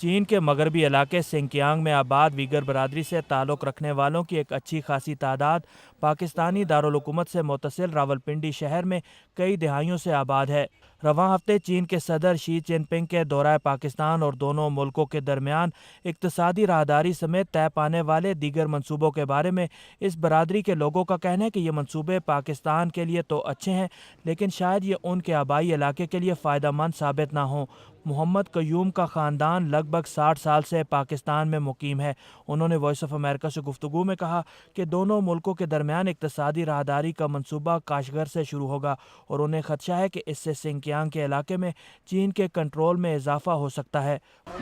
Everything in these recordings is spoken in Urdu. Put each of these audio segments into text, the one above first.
چین کے مغربی علاقے سنکیانگ میں آباد ویگر برادری سے تعلق رکھنے والوں کی ایک اچھی خاصی تعداد پاکستانی دارالحکومت سے متصل راولپنڈی شہر میں کئی دہائیوں سے آباد ہے۔ رواں ہفتے چین کے صدر شی جن پنگ کے دورہ پاکستان اور دونوں ملکوں کے درمیان اقتصادی راہداری سمیت طے پانے والے دیگر منصوبوں کے بارے میں اس برادری کے لوگوں کا کہنا ہے کہ یہ منصوبے پاکستان کے لیے تو اچھے ہیں، لیکن شاید یہ ان کے آبائی علاقے کے لیے فائدہ مند ثابت نہ ہوں۔ محمد قیوم کا خاندان لگ بھگ 60 سال سے پاکستان میں مقیم ہے۔ انہوں نے وائس آف امریکہ سے گفتگو میں کہا کہ دونوں ملکوں کے درمیان اقتصادی راہداری کا منصوبہ کاشغر سے شروع ہوگا اور انہیں خدشہ ہے کہ اس سے سنکیانگ کے علاقے میں چین کے کنٹرول میں اضافہ ہو سکتا ہے۔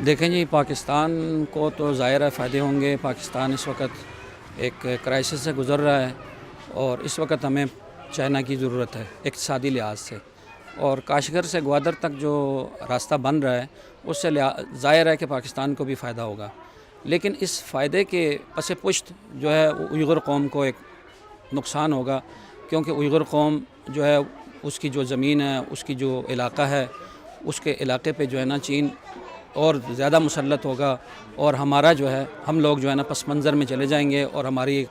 دیکھیں جی، پاکستان کو تو ظاہر ہے فائدے ہوں گے۔ پاکستان اس وقت ایک کرائسس سے گزر رہا ہے اور اس وقت ہمیں چائنا کی ضرورت ہے اقتصادی لحاظ سے، اور کاشغر سے گوادر تک جو راستہ بن رہا ہے اس سے ظاہر ہے کہ پاکستان کو بھی فائدہ ہوگا، لیکن اس فائدے کے پس پشت جو ہے اوئغر قوم کو ایک نقصان ہوگا، کیونکہ اوئغر قوم جو ہے اس کی جو زمین ہے، اس کی جو علاقہ ہے، اس کے علاقے پہ جو ہے نا چین اور زیادہ مسلط ہوگا، اور ہمارا جو ہے ہم لوگ جو ہے نا پس منظر میں چلے جائیں گے، اور ہماری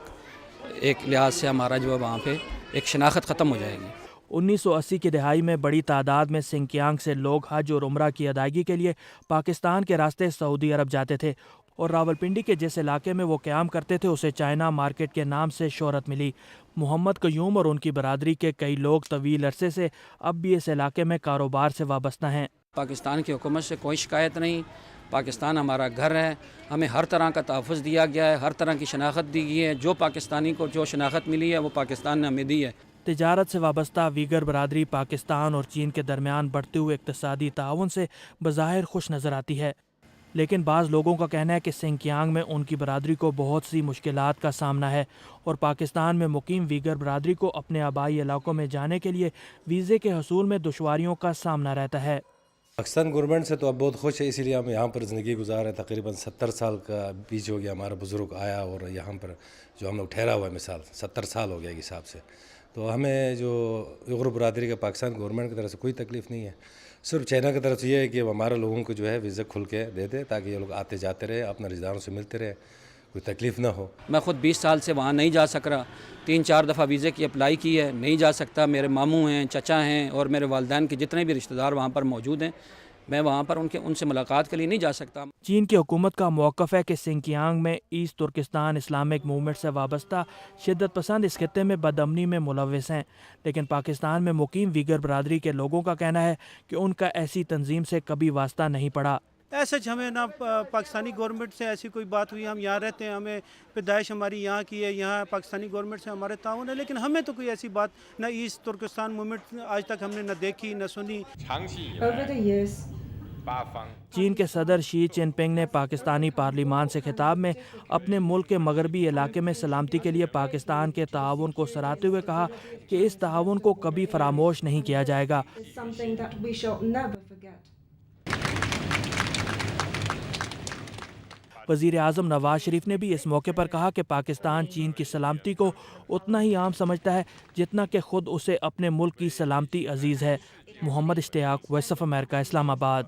ایک لحاظ سے ہمارا جو ہے وہاں پہ ایک شناخت ختم ہو جائے گی۔ 1980 کی دہائی میں بڑی تعداد میں سنکیانگ سے لوگ حج اور عمرہ کی ادائیگی کے لیے پاکستان کے راستے سعودی عرب جاتے تھے، اور راولپنڈی کے جس علاقے میں وہ قیام کرتے تھے اسے چائنا مارکیٹ کے نام سے شہرت ملی۔ محمد قیوم اور ان کی برادری کے کئی لوگ طویل عرصے سے اب بھی اس علاقے میں کاروبار سے وابستہ ہیں۔ پاکستان کی حکومت سے کوئی شکایت نہیں، پاکستان ہمارا گھر ہے، ہمیں ہر طرح کا تحفظ دیا گیا ہے، ہر طرح کی شناخت دی گئی ہے، جو پاکستانی کو جو شناخت ملی ہے وہ پاکستان نے ہمیں دی ہے۔ تجارت سے وابستہ ویگر برادری پاکستان اور چین کے درمیان بڑھتے ہوئے اقتصادی تعاون سے بظاہر خوش نظر آتی ہے، لیکن بعض لوگوں کا کہنا ہے کہ سنکیانگ میں ان کی برادری کو بہت سی مشکلات کا سامنا ہے، اور پاکستان میں مقیم ویگر برادری کو اپنے آبائی علاقوں میں جانے کے لیے ویزے کے حصول میں دشواریوں کا سامنا رہتا ہے۔ پاکستان گورنمنٹ سے تو اب بہت خوش ہے، اسی لیے ہم یہاں پر زندگی گزار رہے ہیں۔ تقریباً 70 سال کا بیچ ہو گیا، ہمارا بزرگ آیا اور یہاں پر جو ہم لوگ ٹھہرا ہوا ہے، مثال 70 سال ہو گیا اس حساب سے۔ تو ہمیں جو اوئغر برادری کا پاکستان گورنمنٹ کی طرف سے کوئی تکلیف نہیں ہے، صرف چائنا کی طرف سے یہ ہے کہ وہ ہمارے لوگوں کو جو ہے ویزا کھل کے دے دے تاکہ یہ لوگ آتے جاتے رہے، اپنے رشتہ داروں سے ملتے رہے، کوئی تکلیف نہ ہو۔ میں خود 20 سال سے وہاں نہیں جا سک رہا، 3-4 دفعہ ویزے کی اپلائی کی ہے، نہیں جا سکتا۔ میرے ماموں ہیں، چچا ہیں، اور میرے والدین کے جتنے بھی رشتہ دار وہاں پر موجود ہیں، میں وہاں پر ان سے ملاقات کے لیے نہیں جا سکتا۔ چین کی حکومت کا موقف ہے کہ سنکیانگ میں ایسٹ ترکستان اسلامک موومنٹ سے وابستہ شدت پسند اس خطے میں بدامنی میں ملوث ہیں، لیکن پاکستان میں مقیم ویگر برادری کے لوگوں کا کہنا ہے کہ ان کا ایسی تنظیم سے کبھی واسطہ نہیں پڑا۔ ایسا ہمیں نہ پاکستانی گورنمنٹ سے ایسی کوئی بات ہوئی، ہم یہاں رہتے ہیں، ہمیں پیدائش ہماری یہاں کی ہے، یہاں پاکستانی گورنمنٹ سے ہمارے تعاون ہے، لیکن ہمیں تو کوئی ایسی بات نہ ایسٹ ترکستان موومنٹ آج تک ہم نے نہ دیکھی نہ سنی۔ چین کے صدر شی جن پنگ نے پاکستانی پارلیمان سے خطاب میں اپنے ملک کے مغربی علاقے میں سلامتی کے لیے پاکستان کے تعاون کو سراہتے ہوئے کہا کہ اس تعاون کو کبھی فراموش نہیں کیا جائے گا۔ وزیر اعظم نواز شریف نے بھی اس موقع پر کہا کہ پاکستان چین کی سلامتی کو اتنا ہی عام سمجھتا ہے جتنا کہ خود اسے اپنے ملک کی سلامتی عزیز ہے۔ محمد اشتیاق، وائس آف امریکہ، اسلام آباد۔